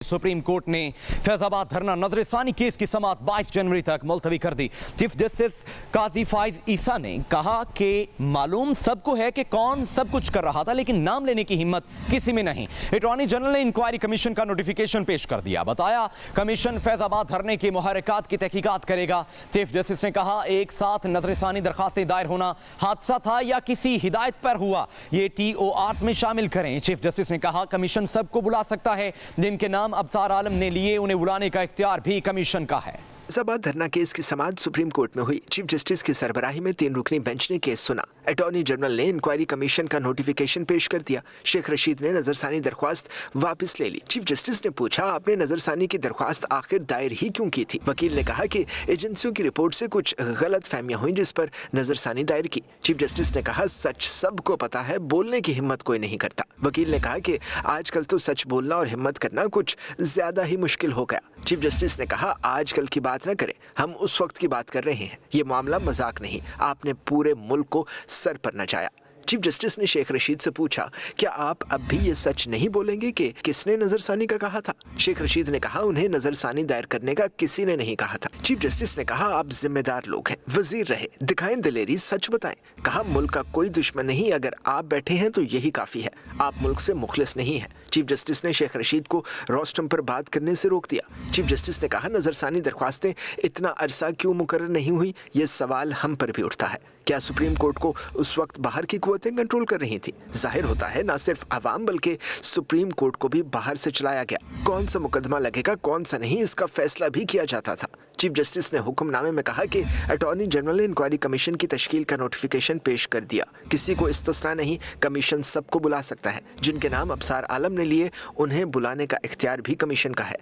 Supreme court ने फैजाबाद धरना नजरसानी case की समाअत 22 जनवरी तक मुलतवी कर दी। चीफ जस्टिस काजी फाइज ईसा ने कहा कि मालूम सबको है कि कौन सब कुछ कर रहा था, लेकिन नाम लेने की हिम्मत किसी में नहीं। अटॉर्नी जनरल ने इंक्वायरी कमीशन का नोटिफिकेशन पेश कर दिया। बताया कमीशन फैजाबाद धरने की मुहर्रिकात की तहकीकात करेगा। चीफ जस्टिस ने कहा एक साथ नजरसानी दरखास्तें दायर होना हादसा था या किसी हिदायत पर हुआ, ये TORs में शामिल करें। चीफ जस्टिस ने कहा कमीशन सबको बुला सकता है, जिनके नाम अब्सार आलम ने लिए उन्हें बुलाने का इख्तियार भी कमीशन का है। फैजाबाद धरना केस की समाअत सुप्रीम कोर्ट में हुई। चीफ जस्टिस की सरबराही में 3 रुकनी बेंच ने केस सुना। अटॉर्नी जनरल ने इंक्वायरी कमीशन का नोटिफिकेशन पेश कर दिया। शेख रशीद ने नजरसानी दरख्वास्त वापस ले ली। चीफ जस्टिस ने पूछा आपने नजरसानी की दरख्वास्त आखिर दायर ही क्यों की थी। वकील ने कहा कि एजेंसियों की रिपोर्ट से कुछ गलत फहमियां हुई जिस पर नजरसानी दायर की। चीफ जस्टिस ने कहा सच सबको पता है, बोलने की हिम्मत कोई नहीं करता। वकील ने कहा कि आजकल तो सच बोलना और हिम्मत करना कुछ ज्यादा ही मुश्किल हो गया। चीफ जस्टिस ने कहा आजकल की बात न करें, हम उस वक्त की बात कर रहे हैं। ये मामला मजाक नहीं, आपने पूरे मुल्क को सर पर नचाया। चीफ जस्टिस ने शेख रशीद से पूछा क्या आप अब भी ये सच नहीं बोलेंगे कि किसने नजरसानी का कहा था। शेख रशीद ने कहा उन्हें नजरसानी दायर करने का किसी ने नहीं कहा था। चीफ जस्टिस ने कहा आप जिम्मेदार लोग हैं, वजीर रहे, दिखाएं दिलेरी, सच बताएं। कहा मुल्क का कोई दुश्मन नहीं, अगर आप बैठे हैं तो यही काफी है, आप मुल्क से मुखलिस नहीं है। चीफ जस्टिस ने शेख रशीद को रोस्टम पर बात करने से रोक दिया। चीफ जस्टिस ने कहा नजरसानी दरख्वास्तें इतना अरसा क्यों मुकर्रर नहीं हुई, ये सवाल हम पर भी उठता है। क्या सुप्रीम कोर्ट को उस वक्त बाहर की कुव्वतें कंट्रोल कर रही थी? जाहिर होता है ना सिर्फ अवाम बल्कि सुप्रीम कोर्ट को भी बाहर से चलाया गया। कौन सा मुकदमा लगेगा कौन सा नहीं, इसका फैसला भी किया जाता था। चीफ जस्टिस ने हुक्मनामे में कहा कि अटॉर्नी जनरल ने इंक्वायरी कमीशन की तश्कील का नोटिफिकेशन पेश कर दिया। किसी को इस्तिस्ना नहीं, कमीशन सबको बुला सकता है। जिनके नाम अब्सार आलम ने लिए उन्हें बुलाने का इख्तियार भी कमीशन का है।